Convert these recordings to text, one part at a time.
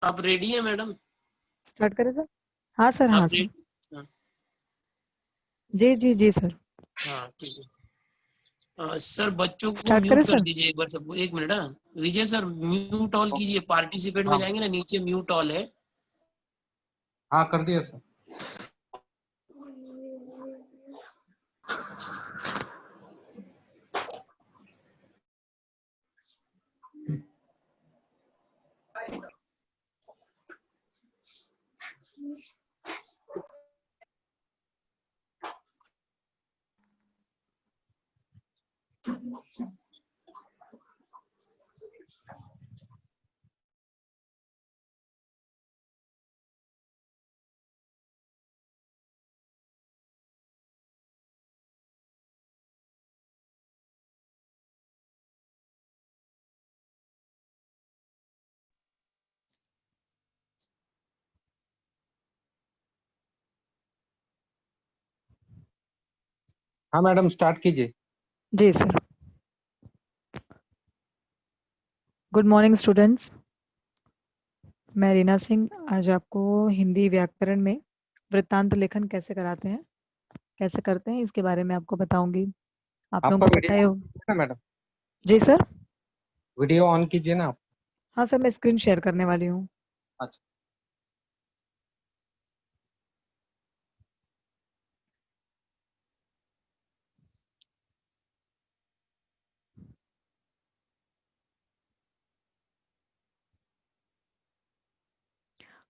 आप रेडी हैं madam? Start करें सर? हाँ सर, आप हाँ सर। रेडी? हाँ। जी जी जी सर। हाँ, ठीक है। सर बच्चों को स्टार्ट करें म्यूट कर सर? दीजिए एक बार सबको, एक मिनट। हाँ, विजय सर म्यूट ऑल कीजिए, पार्टिसिपेट में हाँ जाएंगे ना, नीचे म्यूट ऑल है। हाँ, कर दिया सर। हाँ मैडम, स्टार्ट कीजिए। जी सर। Good morning students. मैं रीना सिंह आज आपको हिंदी व्याकरण में वृत्तांत लेखन कैसे कराते हैं, कैसे करते हैं, इसके बारे में आपको बताऊंगी। आप लोगों आपका को पता ही वीडियो हो। है ना मैडम? जी सर। वीडियो ऑन कीजिए ना आप। हाँ सर, मैं स्क्रीन शेयर करने वाली हूँ। अच्छा।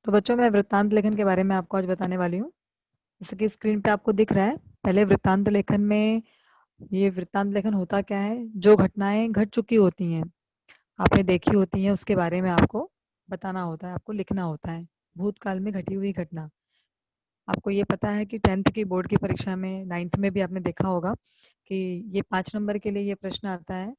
तो बच्चों, मैं वृत्तांत लेखन के बारे में आपको आज बताने वाली हूँ। जैसे कि स्क्रीन पे आपको दिख रहा है, पहले वृत्तांत लेखन में ये वृत्तांत लेखन होता क्या है, जो घटनाएं घट चुकी होती हैं, आपने देखी होती हैं, उसके बारे में आपको बताना होता है, आपको लिखना होता है। भूतकाल में घटी हुई घटना। आपको ये पता है कि 10th की बोर्ड की परीक्षा में, 9th में भी आपने देखा होगा कि ये 5 नंबर के लिए ये प्रश्न आता है।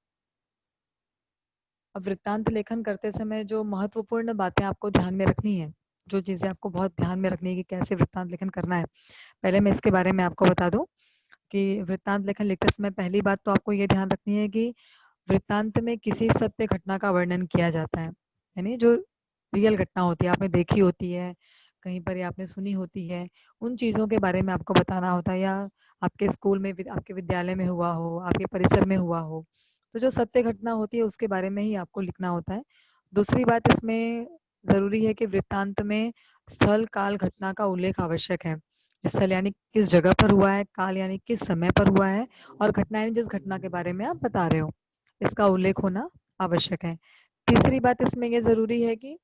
अब वृत्तांत लेखन करते समय जो महत्वपूर्ण बातें आपको ध्यान में रखनी है, जो चीजें आपको बहुत ध्यान में रखनी है कि कैसे वृत्तांत लेखन करना है, पहले मैं इसके बारे में आपको बता दूं कि वृत्तांत लेखन लिखते समय पहली बात तो आपको ये ध्यान रखनी है कि वृत्तांत में किसी सत्य घटना का वर्णन किया जाता है, यानी जो रियल घटना होती है, आपने देखी होती है, कहीं पर या आपने सुनी होती है, उन चीजों के बारे में आपको बताना होता है, या आपके स्कूल में, आपके विद्यालय में हुआ हो, आपके परिसर में हुआ हो, तो जो सत्य घटना होती है उसके बारे में ही आपको लिखना होता है। दूसरी बात इसमें जरूरी है कि वृत्तांत में स्थल काल घटना का उल्लेख आवश्यक है। स्थल यानी किस जगह पर हुआ है, काल यानी किस समय पर हुआ है, और घटना यानी जिस घटना के बारे में आप बता रहे हो, इसका उल्लेख होना आवश्यक है। तीसरी बात इसमें यह जरूरी है कि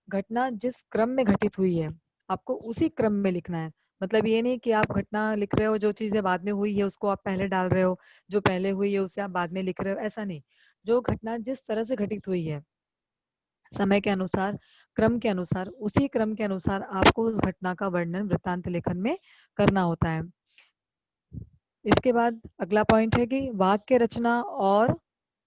घटना जिस क्रम में घटित हुई है, आपको उसी क्रम में लिखना है। मतलब ये नहीं कि आप घटना लिख रहे हो, जो चीजें बाद में हुई है उसको आप पहले डाल रहे हो, जो पहले हुई है उसे आप बाद में लिख रहे हो, ऐसा नहीं। जो घटना जिस तरह से घटित हुई है, समय के अनुसार, क्रम के अनुसार, उसी क्रम के अनुसार आपको उस घटना का वर्णन वृत्तांत लेखन में करना होता है। इसके बाद अगला पॉइंट है कि वाक्य रचना और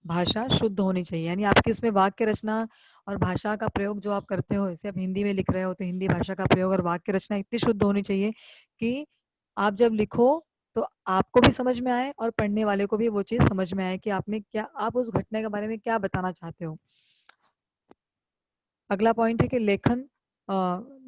भाषा शुद्ध होनी चाहिए, यानी आपकी उसमें वाक्य रचना और भाषा का प्रयोग जो आप करते हो, जैसे आप हिंदी में लिख रहे हो तो हिंदी भाषा का प्रयोग और वाक्य रचना इतनी शुद्ध होनी चाहिए कि आप जब लिखो तो आपको भी समझ में आए और पढ़ने वाले को भी वो चीज समझ में आए कि आपने क्या, आप उस घटना के बारे में क्या बताना चाहते हो। अगला पॉइंट है कि लेखन अ,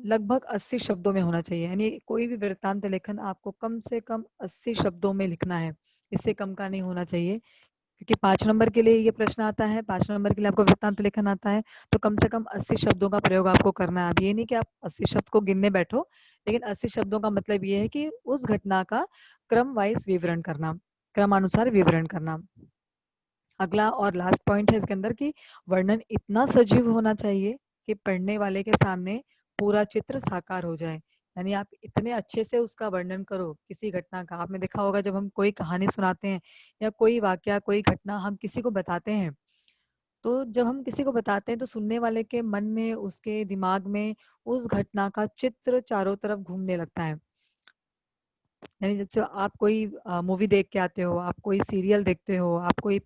लगभग 80 शब्दों में होना चाहिए, यानी कोई भी वृत्तांत लेखन आपको कम से कम 80 शब्दों में लिखना है, इससे कम का नहीं होना चाहिए। क्योंकि 5 नंबर के लिए ये प्रश्न आता है, 5 नंबर के लिए आपको वृत्तांत लेखन आता है, तो कम से कम 80 शब्दों का प्रयोग आपको करना है। अब ये नहीं कि आप 80 शब्द को गिनने बैठो, लेकिन 80 शब्दों का मतलब ये है कि उस घटना का क्रम वाइज विवरण करना, क्रमानुसार विवरण करना। अगला और लास्ट पॉइंट है इसके अंदर कि वर्णन इतना सजीव होना चाहिए कि पढ़ने वाले के सामने पूरा चित्र साकार हो जाए, यानी आप इतने अच्छे से उसका वर्णन करो किसी घटना का। आपने देखा होगा जब हम कोई कहानी सुनाते हैं या कोई वाक्य, कोई घटना हम किसी को बताते हैं, तो जब हम किसी को बताते हैं तो सुनने वाले के मन में, उसके दिमाग में उस घटना का चित्र चारों तरफ घूमने लगता है। यानी जब आप कोई मूवी देख के आते हो, आप कोई सीरियल देखते हो, आप कोई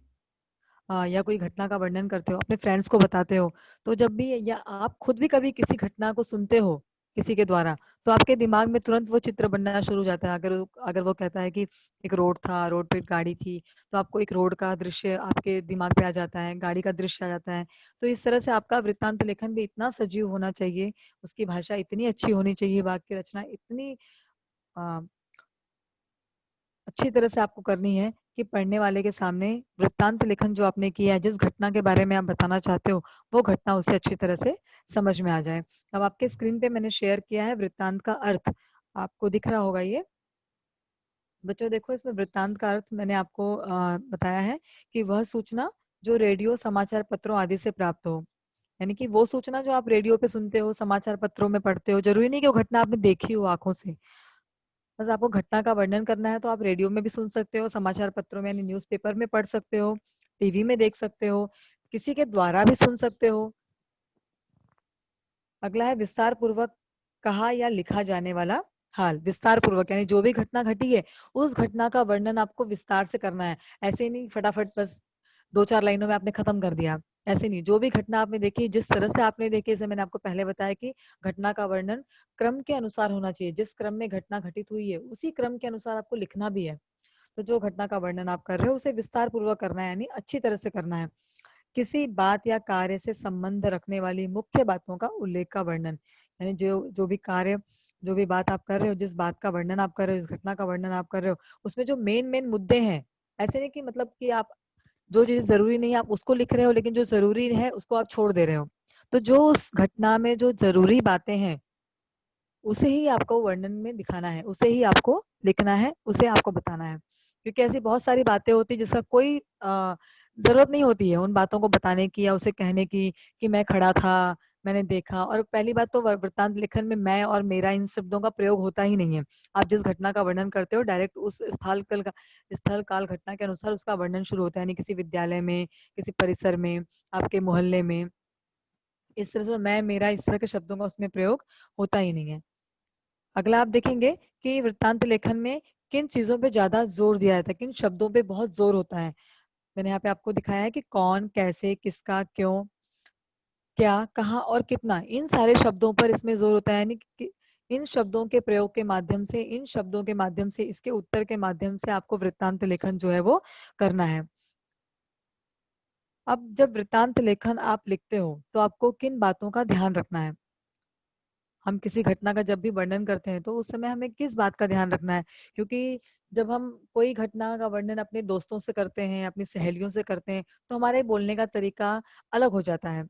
या कोई घटना का वर्णन करते हो, अपने फ्रेंड्स को बताते हो, तो जब भी, या आप खुद भी कभी किसी घटना को सुनते हो, किसी के द्वारा, तो आपके दिमाग में तुरंत वो चित्र बनना शुरू हो जाता है। अगर वो कहता है कि एक रोड था, रोड पे एक गाड़ी थी, तो आपको एक रोड का दृश्य आपके दिमाग पे आ जाता है, गाड़ी का दृश्य आ जाता है। तो इस तरह से आपका वृत्तांत लेखन भी इतना सजीव होना चाहिए, उसकी भाषा इतनी अच्छी होनी चाहिए, वाक्य रचना इतनी अ, अच्छी तरह से आपको करनी है कि पढ़ने वाले के सामने वृत्तांत लेखन जो आपने किया है, जिस घटना के बारे में आप बताना चाहते हो, वो घटना उसे अच्छी तरह से समझ में आ जाए। अब आपके स्क्रीन पे मैंने शेयर किया है वृत्तांत का अर्थ, आपको दिख रहा होगा ये। बच्चों देखो, इसमें वृत्तांत का अर्थ मैंने आपको बताया है कि वह सूचना जो रेडियो, समाचार पत्रों आदि से प्राप्त हो। यानी कि वो सूचना जो आप रेडियो पे सुनते हो, समाचार पत्रों में पढ़ते हो, जरूरी नहीं कि वो घटना आपने देखी हो आंखों से। बस आपको घटना का वर्णन करना है तो आप रेडियो में भी सुन सकते हो, समाचार पत्रों में यानी न्यूज़पेपर में पढ़ सकते हो, टीवी में देख सकते हो, किसी के द्वारा भी सुन सकते हो। अगला है विस्तार पूर्वक कहा या लिखा जाने वाला हाल। विस्तार पूर्वक यानी जो भी घटना घटी है, उस घटना का वर्णन आपको विस्तार से करना है। ऐसे ही नहीं फटाफट बस 2-4 लाइनों में आपने खत्म कर दिया, ऐसे नहीं। जो भी घटना आपने देखी, जिस तरह से आपने देखी, जैसे मैंने आपको पहले बताया कि घटना का वर्णन क्रम के अनुसार होना चाहिए। जिस क्रम में घटना घटित हुई है, उसी क्रम के अनुसार आपको लिखना भी है। तो जो घटना का वर्णन आप कर रहे हो, उसे विस्तार पूर्वक करना है, यानी अच्छी तरह से करना है। किसी बात या कार्य से संबंध रखने वाली मुख्य बातों का उल्लेख का वर्णन, यानी जो भी कार्य, जो भी बात आप कर रहे हो, जिस बात का वर्णन आप कर रहे हो, इस घटना का वर्णन आप कर रहे हो, उसमें जो मेन मेन मुद्दे हैं। ऐसे नहीं कि मतलब कि आप जो चीज जरूरी नहीं है आप उसको लिख रहे हो, लेकिन जो जरूरी है उसको आप छोड़ दे रहे हो। तो जो उस घटना में जो जरूरी बातें हैं, उसे ही आपको वर्णन में दिखाना है, उसे ही आपको लिखना है, उसे आपको बताना है। क्योंकि ऐसी बहुत सारी बातें होती है जिसका कोई जरूरत नहीं होती है उन बातों को बताने की या उसे कहने की कि मैं खड़ा था, मैंने देखा। और पहली बात तो वृत्तांत लेखन में मैं और मेरा इन शब्दों का प्रयोग होता ही नहीं है। आप जिस घटना का वर्णन करते हो, डायरेक्ट उस स्थल काल घटना के अनुसार उसका वर्णन शुरू होता है, यानी किसी विद्यालय में, किसी परिसर में, आपके मोहल्ले में। इस तरह से मैं, मेरा, इस तरह के शब्दों का उसमें प्रयोग होता ही नहीं है। अगला आप देखेंगे कि वृत्तांत लेखन में किन चीजों पे ज्यादा जोर दिया जाता है, किन शब्दों पे बहुत जोर होता है। मैंने यहाँ पे आपको दिखाया है कि कौन, कैसे, किसका, क्यों, क्या, कहाँ और कितना, इन सारे शब्दों पर इसमें जोर होता है। यानी कि इन शब्दों के प्रयोग के माध्यम से, इन शब्दों के माध्यम से, इसके उत्तर के माध्यम से आपको वृत्तांत लेखन जो है वो करना है। अब जब वृत्तांत लेखन आप लिखते हो तो आपको किन बातों का ध्यान रखना है। हम किसी घटना का जब भी वर्णन करते हैं तो उस समय हमें किस बात का ध्यान रखना है, क्योंकि जब हम कोई घटना का वर्णन अपने दोस्तों से करते हैं, अपनी सहेलियों से करते हैं, तो हमारे बोलने का तरीका अलग हो जाता है।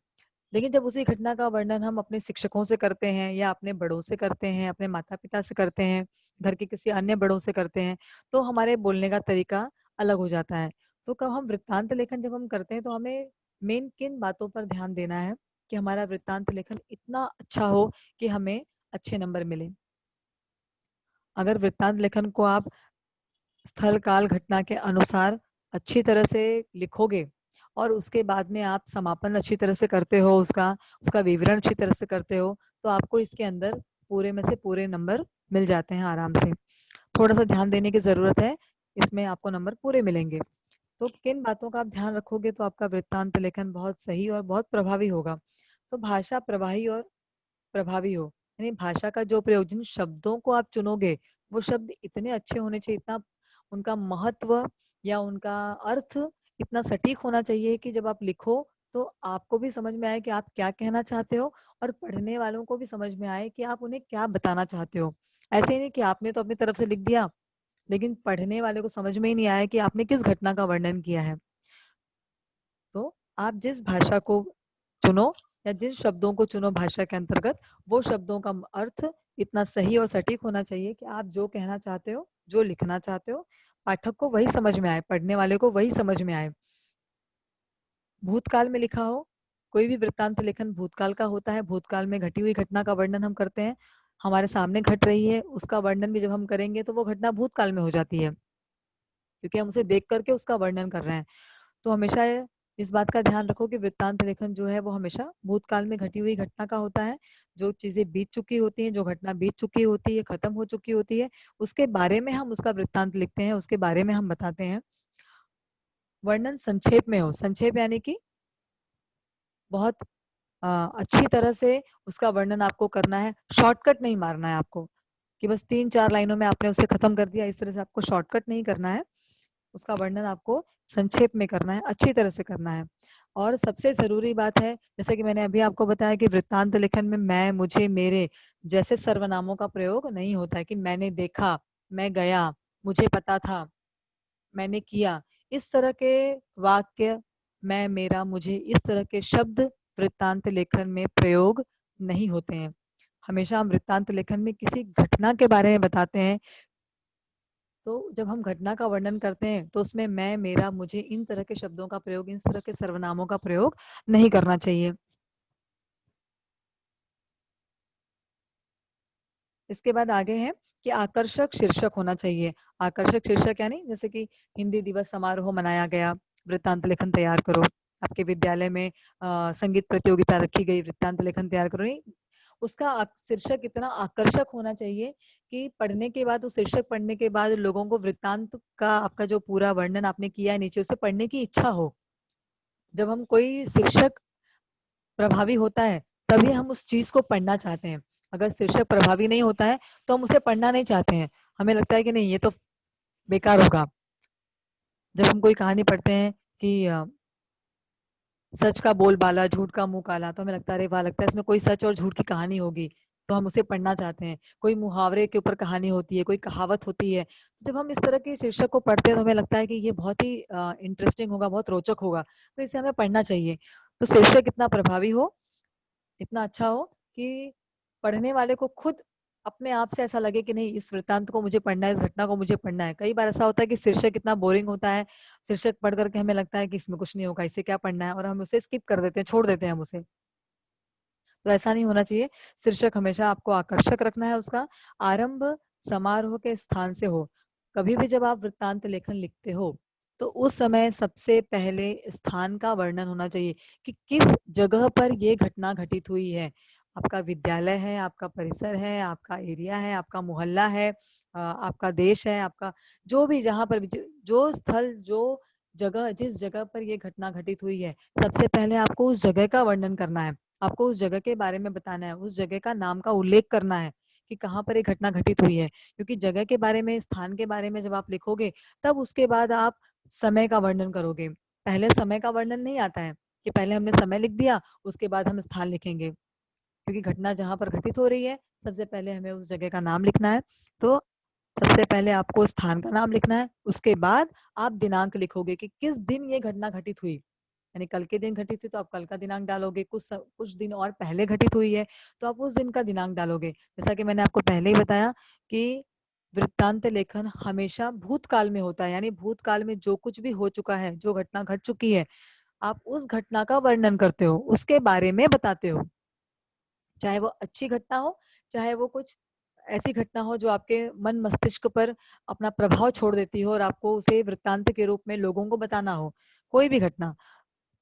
लेकिन जब उसी घटना का वर्णन हम अपने शिक्षकों से करते हैं या अपने बड़ों से करते हैं, अपने माता पिता से करते हैं, घर के किसी अन्य बड़ों से करते हैं, तो हमारे बोलने का तरीका अलग हो जाता है। तो कब हम वृत्तांत लेखन जब हम करते हैं तो हमें मेन किन बातों पर ध्यान देना है कि हमारा वृत्तांत लेखन इतना अच्छा हो कि हमें अच्छे नंबर मिले। अगर वृत्तांत लेखन को आप स्थल काल घटना के अनुसार अच्छी तरह से लिखोगे और उसके बाद में आप समापन अच्छी तरह से करते हो, उसका उसका विवरण अच्छी तरह से करते हो, तो आपको इसके अंदर पूरे में से पूरे नंबर मिल जाते हैं आराम से। थोड़ा सा ध्यान देने की जरूरत है, इसमें आपको नंबर पूरे मिलेंगे। तो किन बातों का आप ध्यान रखोगे तो आपका वृत्तांत लेखन बहुत सही और बहुत प्रभावी होगा। तो भाषा प्रवाही और प्रभावी हो, यानी भाषा का जो प्रयोग, जिन शब्दों को आप चुनोगे, वो शब्द इतने अच्छे होने चाहिए, इतना उनका महत्व या उनका अर्थ इतना सटीक होना चाहिए कि जब आप लिखो तो आपको भी समझ में आए कि आप क्या कहना चाहते हो, और पढ़ने वालों को भी समझ में आए कि आप उन्हें क्या बताना चाहते हो। ऐसे ही नहीं कि आपने तो अपनी तरफ से लिख दिया, लेकिन पढ़ने वाले को समझ में ही नहीं आया कि आपने किस घटना का वर्णन किया है। तो आप जिस भाषा को चुनो या जिन शब्दों को चुनो भाषा के अंतर्गत, वो शब्दों का अर्थ इतना सही और सटीक होना चाहिए कि आप जो कहना चाहते हो, जो लिखना चाहते हो, पाठक को वही समझ में आए, पढ़ने वाले को वही समझ में आए। भूतकाल में लिखा हो, कोई भी वृत्तांत लेखन भूतकाल का होता है। भूतकाल में घटी हुई घटना का वर्णन हम करते हैं, हमारे सामने घट रही है, उसका वर्णन भी जब हम करेंगे तो वो घटना भूतकाल में हो जाती है, क्योंकि हम उसे देख करके उसका वर्णन कर रहे हैं। तो हमेशा इस बात का ध्यान रखो कि वृत्तांत लेखन जो है वो हमेशा भूतकाल में घटी हुई घटना का होता है। जो चीजें बीत चुकी होती हैं, जो घटना बीत चुकी होती है, खत्म हो चुकी होती है, उसके बारे में हम उसका वृत्तांत लिखते हैं, उसके बारे में हम बताते हैं। वर्णन संक्षेप में हो, संक्षेप यानी कि बहुत अच्छी तरह से उसका वर्णन आपको करना है, शॉर्टकट नहीं मारना है आपको कि बस 3-4 लाइनों में आपने उसे खत्म कर दिया, इस तरह से आपको शॉर्टकट नहीं करना है। उसका वर्णन आपको संक्षेप में करना है, अच्छी तरह से करना है। और सबसे ज़रूरी बात है, जैसे कि मैंने अभी आपको बताया कि वृत्तांत लेखन में मैं, मुझे, मेरे जैसे सर्वनामों का प्रयोग नहीं होता है कि मैंने देखा, मैं गया, मुझे पता था, मैंने किया। इस तरह के वाक्य, मैं, मेरा, मुझे, इस तरह के शब्द वृत्तांत लेखन में प्रयोग नहीं होते हैं। हमेशा हम वृत्तांत लेखन में किसी घटना के बारे में बताते हैं, तो जब हम घटना का वर्णन करते हैं तो उसमें मैं, मेरा, मुझे, इन तरह के शब्दों का प्रयोग, इस तरह के सर्वनामों का प्रयोग नहीं करना चाहिए। इसके बाद आगे है कि आकर्षक शीर्षक होना चाहिए। आकर्षक शीर्षक यानी जैसे कि हिंदी दिवस समारोह मनाया गया, वृत्तांत लेखन तैयार करो। आपके विद्यालय में संगीत प्रतियोगिता रखी गई, वृत्तांत लेखन तैयार करो। नहीं, उसका शीर्षक इतना आकर्षक होना चाहिए कि पढ़ने के बाद, उस शीर्षक पढ़ने के बाद लोगों को वृत्तांत का आपका जो पूरा वर्णन आपने किया है नीचे, उसे पढ़ने की इच्छा हो। जब हम कोई शीर्षक प्रभावी होता है तभी हम उस चीज को पढ़ना चाहते हैं। अगर शीर्षक प्रभावी नहीं होता है तो हम उसे पढ़ना नहीं चाहते हैं, हमें लगता है कि नहीं, ये तो बेकार होगा। जब हम कोई कहानी पढ़ते हैं कि सच का बोलबाला, झूठ का मुंह काला, तो हमें लगता है, अरे वाह, लगता है इसमें कोई सच और झूठ की कहानी होगी, तो हम उसे पढ़ना चाहते हैं। कोई मुहावरे के ऊपर कहानी होती है, कोई कहावत होती है, तो जब हम इस तरह के शीर्षक को पढ़ते हैं तो हमें लगता है कि ये बहुत ही इंटरेस्टिंग होगा, बहुत रोचक होगा, तो इसे हमें पढ़ना चाहिए। तो शीर्षक इतना प्रभावी हो, इतना अच्छा हो कि पढ़ने वाले को खुद अपने आप से ऐसा लगे कि नहीं, इस वृत्तांत को मुझे पढ़ना है, इस घटना को मुझे पढ़ना है। कई बार ऐसा होता है कि शीर्षक इतना बोरिंग होता है, शीर्षक पढ़ करके हमें लगता है कि इसमें कुछ नहीं होगा, इसे क्या पढ़ना है, और हम उसे स्किप कर देते हैं, छोड़ देते हैं हम उसे। तो ऐसा नहीं होना चाहिए। शीर्षक हमेशा आपको आकर्षक रखना है। उसका आरंभ समारोह के स्थान से हो। कभी भी जब आप वृत्तांत लेखन लिखते हो तो उस समय सबसे पहले स्थान का वर्णन होना चाहिए कि किस जगह पर ये घटना घटित हुई है। आपका विद्यालय है, आपका परिसर है, आपका एरिया है, आपका मोहल्ला है, आपका देश है, आपका जो भी, जहाँ पर भी जो स्थल, जो जगह, जिस जगह पर ये घटना घटित हुई है, सबसे पहले आपको उस जगह का वर्णन करना है। आपको उस जगह के बारे में बताना है, उस जगह का नाम का उल्लेख करना है कि कहाँ पर ये घटना घटित हुई है। क्योंकि जगह के बारे में, स्थान के बारे में जब आप लिखोगे, तब उसके बाद आप समय का वर्णन करोगे। पहले समय का वर्णन नहीं आता है कि पहले हमने समय लिख दिया, उसके बाद हम स्थान लिखेंगे। क्योंकि घटना जहाँ पर घटित हो रही है, सबसे पहले हमें उस जगह का नाम लिखना है। तो सबसे पहले आपको स्थान का नाम लिखना है, उसके बाद आप दिनांक लिखोगे कि किस दिन ये घटना घटित हुई। यानी कल के दिन घटित हुई तो आप कल का दिनांक डालोगे, कुछ दिन और पहले घटित हुई है तो आप उस दिन का दिनांक डालोगे। जैसा कि मैंने आपको पहले ही बताया कि वृत्तांत लेखन हमेशा भूतकाल में होता है, यानी भूतकाल में जो कुछ भी हो चुका है, जो घटना घट चुकी है, आप उस घटना का वर्णन करते हो, उसके बारे में बताते हो। चाहे वो अच्छी घटना हो, चाहे वो कुछ ऐसी घटना हो जो आपके मन मस्तिष्क पर अपना प्रभाव छोड़ देती हो और आपको उसे वृत्तांत के रूप में लोगों को बताना हो, कोई भी घटना।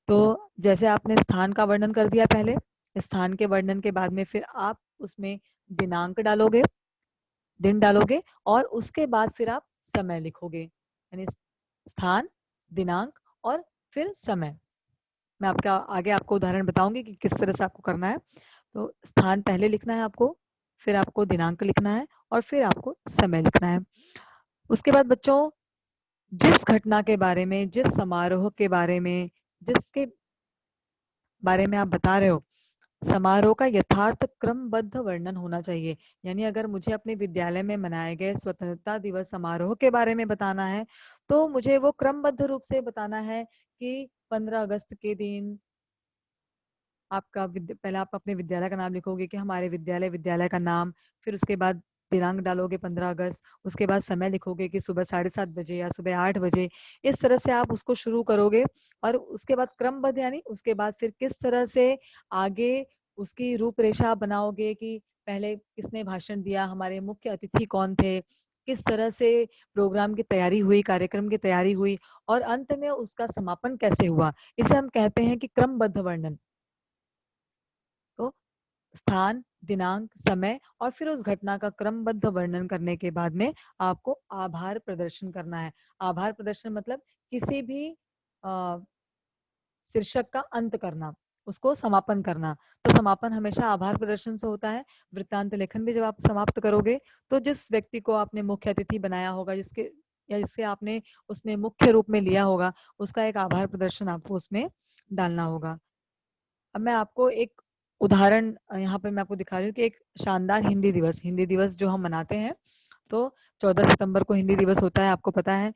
तो जैसे आपने स्थान का वर्णन कर दिया पहले, स्थान के वर्णन के बाद में फिर आप उसमें दिनांक डालोगे, दिन डालोगे, और उसके बाद फिर आप समय लिखोगे। यानी स्थान, दिनांक और फिर समय। मैं आपका आगे आपको उदाहरण बताऊंगी कि किस तरह से आपको करना है। तो स्थान पहले लिखना है आपको, फिर आपको दिनांक लिखना है और फिर आपको समय लिखना है। उसके बाद बच्चों, जिस घटना के बारे में, जिस समारोह के बारे में, जिसके बारे में आप बता रहे हो, समारोह का यथार्थ क्रमबद्ध वर्णन होना चाहिए। यानी अगर मुझे अपने विद्यालय में मनाए गए स्वतंत्रता दिवस समारोह के बारे में बताना है, तो मुझे वो क्रमबद्ध रूप से बताना है कि 15 अगस्त के दिन आपका पहले आप अपने विद्यालय का नाम लिखोगे कि हमारे विद्यालय का नाम, फिर उसके बाद दिनांक डालोगे 15 अगस्त, उसके बाद समय लिखोगे कि सुबह 7:30 बजे या सुबह 8 बजे। इस तरह से आप उसको शुरू करोगे और उसके बाद क्रमबद्ध, यानी उसके बाद फिर किस तरह से आगे उसकी रूपरेखा बनाओगे कि पहले किसने भाषण दिया, हमारे मुख्य अतिथि कौन थे, किस तरह से प्रोग्राम की तैयारी हुई, कार्यक्रम की तैयारी हुई, और अंत में उसका समापन कैसे हुआ। इसे हम कहते हैं कि क्रमबद्ध वर्णन। तो स्थान, दिनांक, समय और फिर उस घटना का क्रमबद्ध वर्णन करने के बाद में आपको आभार प्रदर्शन करना है। आभार प्रदर्शन मतलब किसी भी शीर्षक का अंत करना। उसको समापन करना। तो समापन हमेशा आभार प्रदर्शन से होता है। वृत्तांत लेखन भी जब आप समाप्त करोगे तो जिस व्यक्ति को आपने मुख्य अतिथि बनाया होगा, जिसके या जिससे आपने उसमें मुख्य रूप में लिया होगा, उसका एक आभार प्रदर्शन आपको उसमें डालना होगा। अब मैं आपको एक उदाहरण यहाँ पर मैं आपको दिखा रही हूँ कि एक शानदार हिंदी दिवस जो हम मनाते हैं, तो 14 सितंबर को हिंदी दिवस होता है, आपको पता है।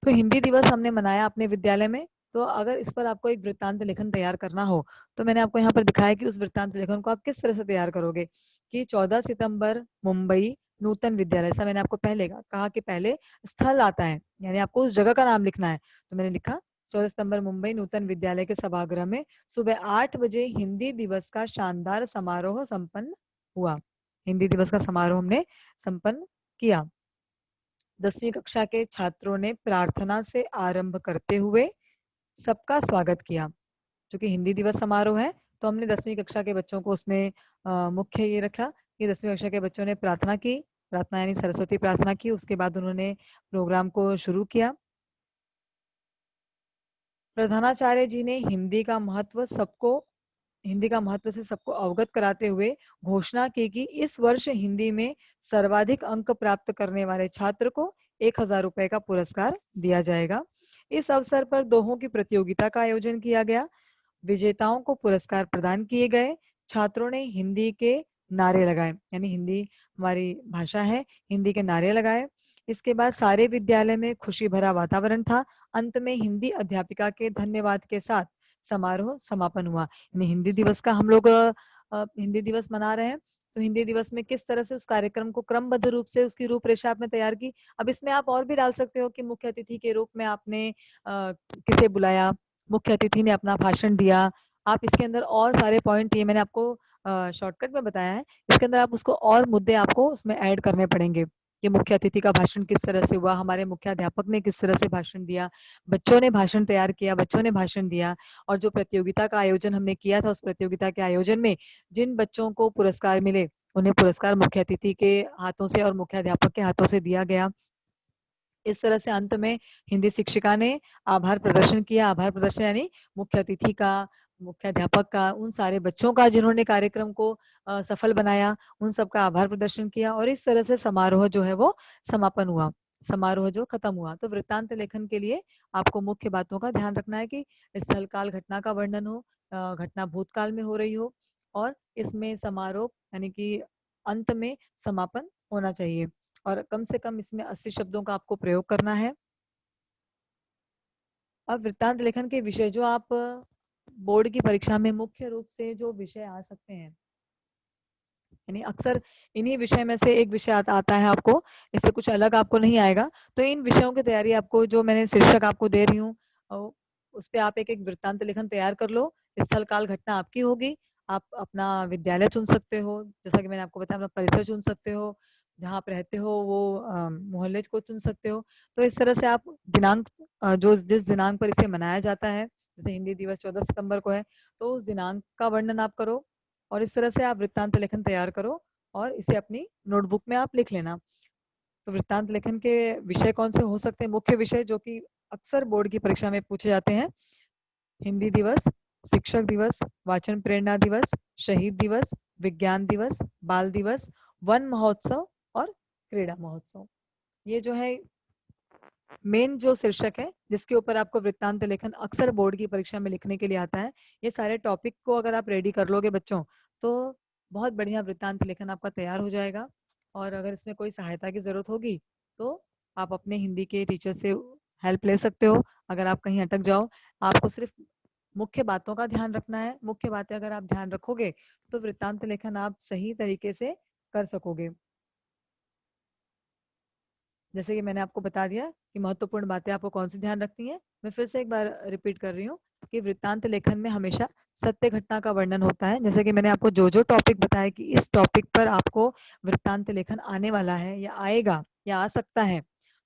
तो हिंदी दिवस हमने मनाया अपने विद्यालय में। तो अगर इस पर आपको एक वृत्तांत लेखन तैयार करना हो, तो मैंने आपको यहाँ पर दिखाया कि उस वृत्तांत लेखन को आप किस तरह से तैयार करोगे। कि 14 सितंबर मुंबई नूतन विद्यालय, ऐसा मैंने आपको पहले कहा कि पहले स्थल आता है, यानी आपको उस जगह का नाम लिखना है। तो मैंने लिखा 14 सितंबर मुंबई नूतन विद्यालय के सभागृह में सुबह 8 बजे हिंदी दिवस का शानदार समारोह संपन्न हुआ। हिंदी दिवस का समारोह हमने संपन्न किया। 10वीं कक्षा के छात्रों ने प्रार्थना से आरंभ करते हुए सबका स्वागत किया। क्योंकि हिंदी दिवस समारोह है, तो हमने 10वीं कक्षा के बच्चों को उसमें मुख्य ये रखा कि 10वीं कक्षा के बच्चों ने प्रार्थना की, प्रार्थना यानी सरस्वती प्रार्थना की। उसके बाद उन्होंने प्रोग्राम को शुरू किया। प्रधानाचार्य जी ने हिंदी का महत्व से सबको अवगत कराते हुए घोषणा की कि इस वर्ष हिंदी में सर्वाधिक अंक प्राप्त करने वाले छात्र को 1000 रुपए का पुरस्कार दिया जाएगा। इस अवसर पर दोहों की प्रतियोगिता का आयोजन किया गया। विजेताओं को पुरस्कार प्रदान किए गए। छात्रों ने हिंदी के नारे लगाए, यानी हिंदी हमारी भाषा है, हिंदी के नारे लगाए। इसके बाद सारे विद्यालय में खुशी भरा वातावरण था। अंत में हिंदी अध्यापिका के धन्यवाद के साथ समारोह समापन हुआ। यानी हिंदी दिवस का हम लोग हिंदी दिवस मना रहे हैं, तो हिंदी दिवस में किस तरह से उस कार्यक्रम को क्रमबद्ध रूप से उसकी रूपरेखा आपने तैयार की। अब इसमें आप और भी डाल सकते हो कि मुख्य अतिथि के रूप में आपने किसे बुलाया, मुख्य अतिथि ने अपना भाषण दिया। आप इसके अंदर और सारे पॉइंट, ये मैंने आपको शॉर्टकट में बताया है, इसके अंदर आप उसको और मुद्दे आपको उसमें ऐड करने पड़ेंगे कि मुख्य अतिथि का भाषण किस तरह से हुआ, हमारे मुख्याध्यापक ने किस तरह से भाषण दिया, बच्चों ने भाषण तैयार किया, बच्चों ने भाषण दिया। और जो प्रतियोगिता का आयोजन हमने किया था, उस प्रतियोगिता के आयोजन में जिन बच्चों को पुरस्कार मिले, उन्हें पुरस्कार मुख्य अतिथि के हाथों से और मुख्याध्यापक के हाथों से दिया गया। इस तरह से अंत में हिंदी शिक्षिका ने आभार प्रदर्शन किया। आभार प्रदर्शन यानी मुख्य अतिथि का, मुख्याध्यापक का, उन सारे बच्चों का जिन्होंने कार्यक्रम को सफल बनाया, उन सबका आभार प्रदर्शन किया। और इस तरह से समारोह जो है वो समापन हुआ, समारोह जो खत्म हुआ। तो वृत्तांत लेखन के लिए आपको मुख्य बातों का ध्यान रखना है कि स्थल काल घटना का वर्णन हो, घटना भूतकाल में हो रही हो, और इसमें समारोह यानी कि अंत में समापन होना चाहिए। और कम से कम इसमें 80 शब्दों का आपको प्रयोग करना है। अब वृत्तांत लेखन के विषय जो आप बोर्ड की परीक्षा में मुख्य रूप से जो विषय आ सकते हैं, यानी अक्सर इन्हीं विषय में से एक विषय आता है आपको, इससे कुछ अलग आपको नहीं आएगा। तो इन विषयों की तैयारी आपको, जो मैंने शीर्षक आपको दे रही हूँ, उस पे आप एक एक वृत्तांत लेखन तैयार कर लो। स्थल काल घटना आपकी होगी। आप अपना विद्यालय चुन सकते हो, जैसा कि मैंने आपको बताया, अपना परिसर चुन सकते हो, जहाँ आप रहते हो वो मोहल्ले को चुन सकते हो। तो इस तरह से आप दिनांक, जो जिस दिनांक पर इसे मनाया जाता है, जैसे हिंदी दिवस 14 सितंबर को है, तो उस दिनांक का वर्णन आप करो और इस तरह से आप वृत्तांत लेखन तैयार करो और इसे अपनी नोटबुक में आप लिख लेना। तो वृत्तांत लेखन के विषय कौन से हो सकते हैं, मुख्य विषय जो कि अक्सर बोर्ड की परीक्षा में पूछे जाते हैं: हिंदी दिवस, शिक्षक दिवस, वाचन प्रेरणा दिवस, शहीद दिवस, विज्ञान दिवस, बाल दिवस, वन महोत्सव और क्रीड़ा महोत्सव। ये जो है मेन जो शीर्षक है जिसके ऊपर आपको वृत्तांत लेखन अक्सर बोर्ड की परीक्षा में लिखने के लिए आता है। ये सारे टॉपिक को अगर आप रेडी कर लोगे बच्चों, तो बहुत बढ़िया वृत्तांत लेखन आपका तैयार हो जाएगा। और अगर इसमें कोई सहायता की जरूरत होगी तो आप अपने हिंदी के टीचर से हेल्प ले सकते हो। अगर आप कहीं अटक जाओ, आपको सिर्फ मुख्य बातों का ध्यान रखना है। मुख्य बातें अगर आप ध्यान रखोगे तो वृत्तांत लेखन आप सही तरीके से कर सकोगे। जैसे कि मैंने आपको बता दिया कि महत्वपूर्ण बातें आपको कौन सी ध्यान रखनी है। मैं फिर से एक बार रिपीट कर रही हूँ कि वृत्तांत लेखन में हमेशा सत्य घटना का वर्णन होता है। जैसे कि मैंने आपको जो जो टॉपिक बताया कि इस टॉपिक पर आपको वृत्तांत लेखन आने वाला है या आएगा या आ सकता है,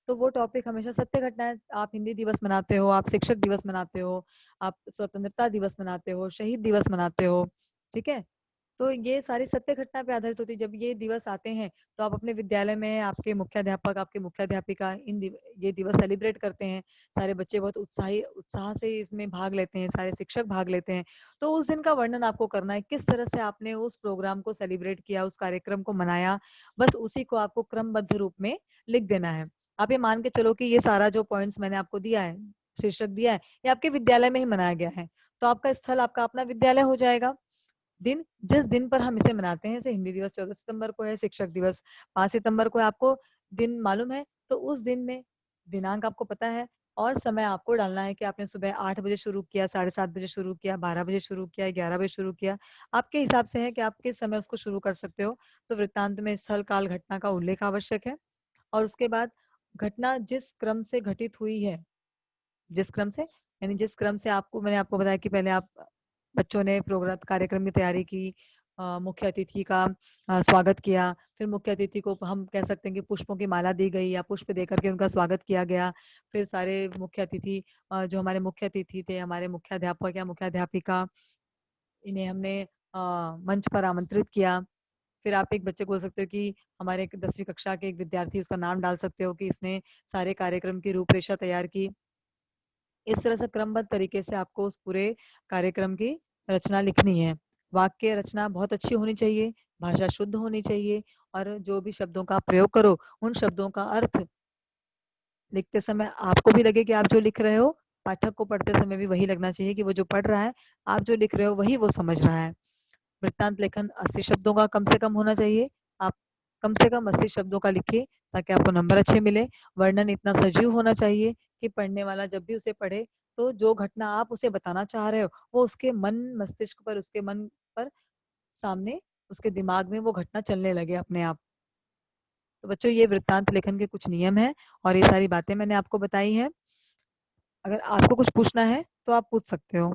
तो वो टॉपिक हमेशा सत्य घटना है। आप हिंदी दिवस मनाते हो, आप शिक्षक दिवस मनाते हो, आप स्वतंत्रता दिवस मनाते हो, शहीद दिवस मनाते हो, ठीक है। तो ये सारी सत्य घटना पे आधारित होती है। जब ये दिवस आते हैं तो आप अपने विद्यालय में आपके मुख्याध्यापक, आपके मुख्याध्यापिका ये दिवस सेलिब्रेट करते हैं। सारे बच्चे बहुत उत्साह से इसमें भाग लेते हैं, सारे शिक्षक भाग लेते हैं। तो उस दिन का वर्णन आपको करना है, किस तरह से आपने उस प्रोग्राम को सेलिब्रेट किया, उस कार्यक्रम को मनाया, बस उसी को आपको क्रमबद्ध रूप में लिख देना है। आप ये मान के चलो कि ये सारा जो पॉइंट्स मैंने आपको दिया है, शीर्षक दिया है, ये आपके विद्यालय में ही मनाया गया है। तो आपका स्थल आपका अपना विद्यालय हो जाएगा। दिन, जिस दिन पर हम इसे मनाते हैं, जैसे हिंदी दिवस 14 सितंबर को है, शिक्षक दिवस 5 सितंबर को है, आपको दिन मालूम है, तो उस दिन में दिनांक आपको पता है और समय आपको डालना है कि आपने सुबह 8 बजे शुरू किया, 7:30 बजे शुरू किया, 12 बजे शुरू किया, 11 बजे शुरू किया। आपके हिसाब से है कि आप किस समय उसको शुरू कर सकते हो। तो वृत्तांत में स्थल, काल, घटना का उल्लेख आवश्यक है और उसके बाद घटना जिस क्रम से घटित हुई है, जिस क्रम से, यानी जिस क्रम से मैंने आपको बताया कि पहले आप बच्चों ने प्रोग्राम कार्यक्रम की तैयारी की, मुख्य अतिथि का स्वागत किया, फिर मुख्य अतिथि को हम कह सकते हैं कि पुष्पों की माला दी गई या पुष्प देकर के उनका स्वागत किया गया। फिर सारे मुख्य अतिथि जो हमारे मुख्य अतिथि थे, हमारे मुख्याध्यापक या मुख्याध्यापिका, इन्हें हमने मंच पर आमंत्रित किया। फिर आप एक बच्चे को बोल सकते हो कि हमारे 10वीं कक्षा के एक विद्यार्थी, उसका नाम डाल सकते हो कि इसने सारे कार्यक्रम की रूपरेखा तैयार की। इस तरह से क्रमबद्ध तरीके से आपको उस पूरे कार्यक्रम की रचना लिखनी है। वाक्य रचना बहुत अच्छी होनी चाहिए, भाषा शुद्ध होनी चाहिए और जो भी शब्दों का प्रयोग करो, उन शब्दों का अर्थ लिखते समय आपको भी लगे कि आप जो लिख रहे हो, पाठक को पढ़ते समय भी वही लगना चाहिए कि वो जो पढ़ रहा है, आप जो लिख रहे हो वही वो समझ रहा है। वृत्तांत लेखन 80 शब्दों का कम से कम होना चाहिए। आप कम से कम 80 शब्दों का लिखिए ताकि आपको नंबर अच्छे मिले। वर्णन इतना सजीव होना चाहिए कि पढ़ने वाला जब भी उसे पढ़े तो जो घटना आप उसे बताना चाह रहे हो वो उसके मन मस्तिष्क पर, उसके मन पर, सामने उसके दिमाग में वो घटना चलने लगे अपने आप। तो बच्चों, ये वृत्तांत लेखन के कुछ नियम हैं और ये सारी बातें मैंने आपको बताई हैं। अगर आपको कुछ पूछना है तो आप पूछ सकते हो।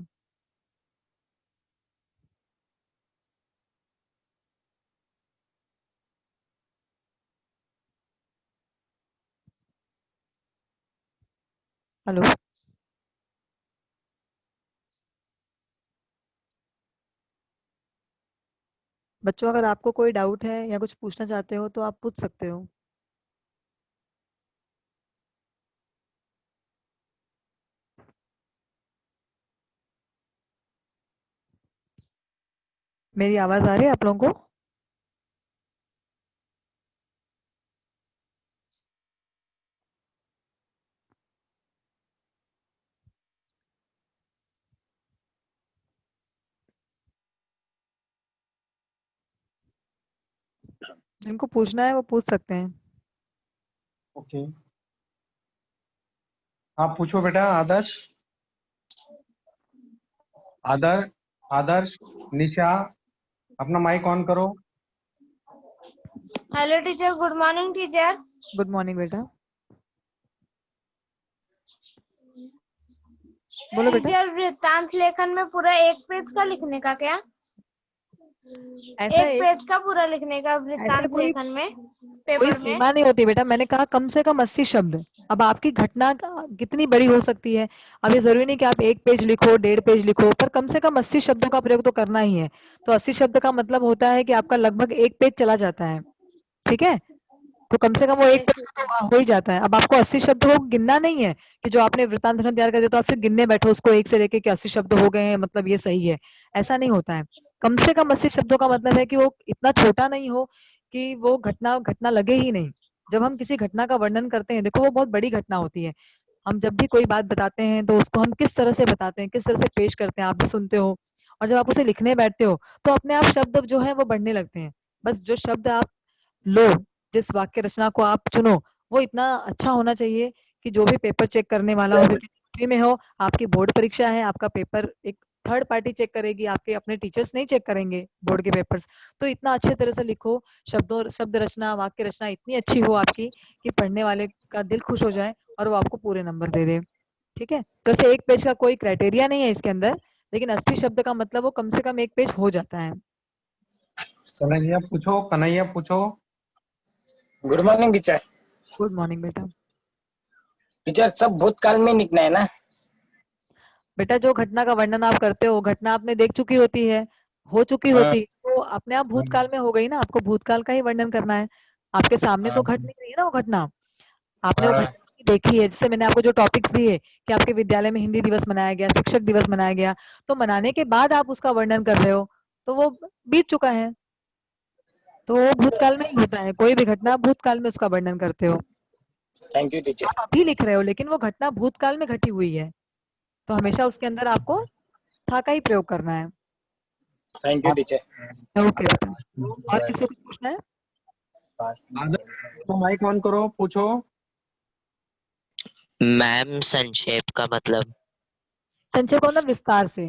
हेलो। बच्चों, अगर आपको कोई डाउट है या कुछ पूछना चाहते हो तो आप पूछ सकते हो। मेरी आवाज आ रही है आप लोगों को? जिनको पूछना है वो पूछ सकते हैं। ओके, आप पूछो बेटा। आदर्श, आदर्श, निशा, अपना माइक ऑन करो। Hello teacher, good morning teacher. Good morning बेटा। बोलो बेटा। टीचर, वृत्तांत लेखन में पूरा एक पेज का लिखने का क्या? ऐसा एक पेज का पूरा लिखने का ऐसे वृत्तांत कोई लेखन में, कोई पेपर में? सीमा नहीं होती बेटा। मैंने कहा कम से कम 80 शब्द। अब आपकी घटना कितनी बड़ी हो सकती है, अब ये जरूरी नहीं कि आप 1 पेज लिखो, 1.5 पेज लिखो, पर कम से कम 80 शब्दों का प्रयोग तो करना ही है। तो 80 शब्द का मतलब होता है कि आपका लगभग 1 पेज चला जाता है। ठीक है, तो कम से कम वो 1 यस पेज टीचर। तो हो ही जाता है। अब आपको 80 शब्द को गिनना नहीं है कि जो आपने वृत्तांत लेखन तैयार कर दिया तो आप फिर गिनने बैठो उसको 1 से लेके कि 80 शब्द हो गए हैं मतलब ये सही है, ऐसा नहीं होता है। कम से कम 80 शब्दों का मतलब है कि वो इतना छोटा नहीं हो कि वो घटना घटना लगे ही नहीं। जब हम किसी घटना का वर्णन करते हैं, देखो वो बहुत बड़ी घटना होती है। हम जब भी कोई बात बताते हैं तो उसको हम किस तरह से बताते हैं, किस तरह से पेश करते हैं, आप भी सुनते हो। और जब आप उसे लिखने बैठते हो तो अपने आप शब्द जो है वो बढ़ने लगते हैं। बस जो शब्द आप लो, जिस वाक्य रचना को आप चुनो, वो इतना अच्छा होना चाहिए कि जो भी पेपर चेक करने वाला हो, क्योंकि छुट्टी में हो, आपकी बोर्ड परीक्षा है, आपका पेपर एक थर्ड पार्टी चेक करेगी, आपके अपने टीचर्स नहीं चेक करेंगे बोर्ड के पेपर्स। तो इतना अच्छे तरह से लिखो, शब्द रचना, वाक्य रचना इतनी अच्छी हो आपकी कि पढ़ने वाले का दिल खुश हो जाए और वो आपको पूरे नंबर दे दे। ठीक है, तो ऐसे 1 पेज का कोई क्राइटेरिया नहीं है इसके अंदर, लेकिन 80 शब्द का मतलब वो कम से कम 1 पेज हो जाता है। कन्हैया पूछो, कन्हैया पूछो। Good morning teacher. Good morning बेटा। टीचर, सब भूतकाल में लिखना है ना? बेटा, जो घटना का वर्णन आप करते हो, घटना आपने देख चुकी होती है, हो चुकी हाँ। होती, तो अपने आप भूतकाल में हो गई ना, आपको भूतकाल का ही वर्णन करना है। आपके सामने तो घट नहीं रही है ना वो घटना, आपने वो घटना देखी है। जैसे मैंने आपको जो टॉपिक्स दिए कि आपके विद्यालय में हिंदी दिवस मनाया गया, शिक्षक दिवस मनाया गया, तो मनाने के बाद आप उसका वर्णन कर रहे हो तो वो बीत चुका है, तो वो भूतकाल में ही होता है। कोई भी घटना आप भूतकाल में उसका वर्णन करते हो। Thank you teacher. आप अभी लिख रहे हो लेकिन वो घटना भूतकाल में घटी हुई है, तो हमेशा उसके अंदर आपको था का ही प्रयोग करना है। Thank you teacher. ओके बेटा, और किसी को कुछ पूछना है? आदर्श तो माइक ऑन करो, पूछो। मैम संक्षेप का मतलब? संक्षेप का मतलब विस्तार से।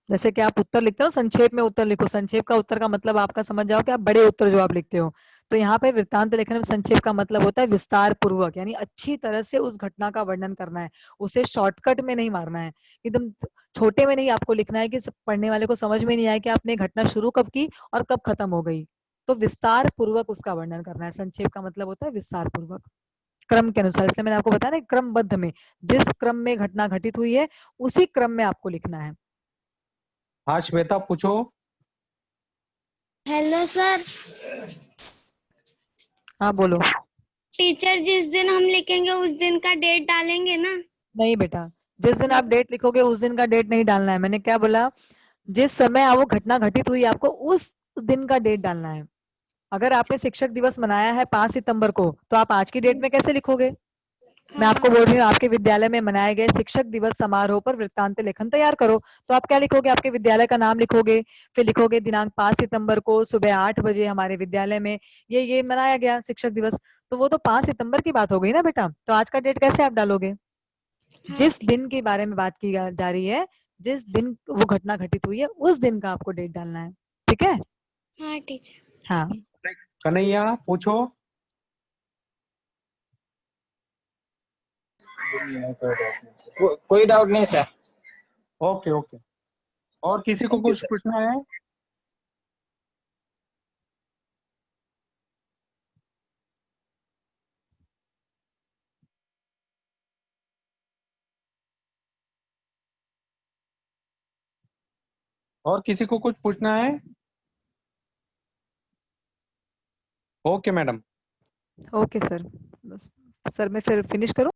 जैसे कि आप उत्तर लिखते हो, संक्षेप में उत्तर लिखो। संक्षेप का उत्तर का मतलब आपका समझ जाओ कि आप बड़े उत्तर जो आप लिखते हो, तो यहाँ पे वृत्तांत लेखन में संक्षेप का मतलब होता है विस्तार पूर्वक, यानी अच्छी तरह से उस घटना का वर्णन करना है, उसे शॉर्टकट में नहीं मारना है, एकदम छोटे में नहीं आपको लिखना है कि पढ़ने वाले को समझ में नहीं आए कि आपने घटना शुरू कब की और कब खत्म हो गई। तो विस्तार पूर्वक उसका वर्णन करना है। संक्षेप का मतलब होता है विस्तार पूर्वक, क्रम के अनुसार। इसलिए मैंने आपको बताया ना, क्रमबद्ध में, जिस क्रम में घटना घटित हुई है उसी क्रम में आपको लिखना है। हाँ श्वेता पूछो। Hello sir. हाँ बोलो। टीचर जिस दिन हम लिखेंगे उस दिन का डेट डालेंगे ना? नहीं बेटा, जिस दिन आप डेट लिखोगे उस दिन का डेट नहीं डालना है। मैंने क्या बोला, जिस समय वो घटना घटित हुई आपको उस दिन का डेट डालना है। अगर आपने शिक्षक दिवस मनाया है 5 सितंबर को, तो आप आज की डेट में कैसे लिखोगे? मैं आपको बोल रही हूँ, आपके विद्यालय में मनाए गए शिक्षक दिवस समारोह पर वृत्तांत लेखन तैयार करो। तो आप क्या लिखोगे? आपके विद्यालय का नाम लिखोगे, फिर लिखोगे दिनांक 5 सितंबर को सुबह 8 बजे हमारे विद्यालय में ये मनाया गया शिक्षक दिवस। तो वो तो 5 सितंबर की बात हो गई ना बेटा, तो आज का डेट कैसे आप डालोगे? जिस दिन के बारे में बात की जा रही है, जिस दिन वो घटना घटित हुई है उस दिन का आपको डेट डालना है। ठीक है? हाँ टीचर। हाँ। कन्हैया पूछो। कोई डाउट नहीं सर। ओके ओके, और किसी को Thank you, कुछ sir. पूछना है? और किसी को कुछ पूछना है? Okay madam. ओके सर, बस सर मैं फिर फिनिश करूं?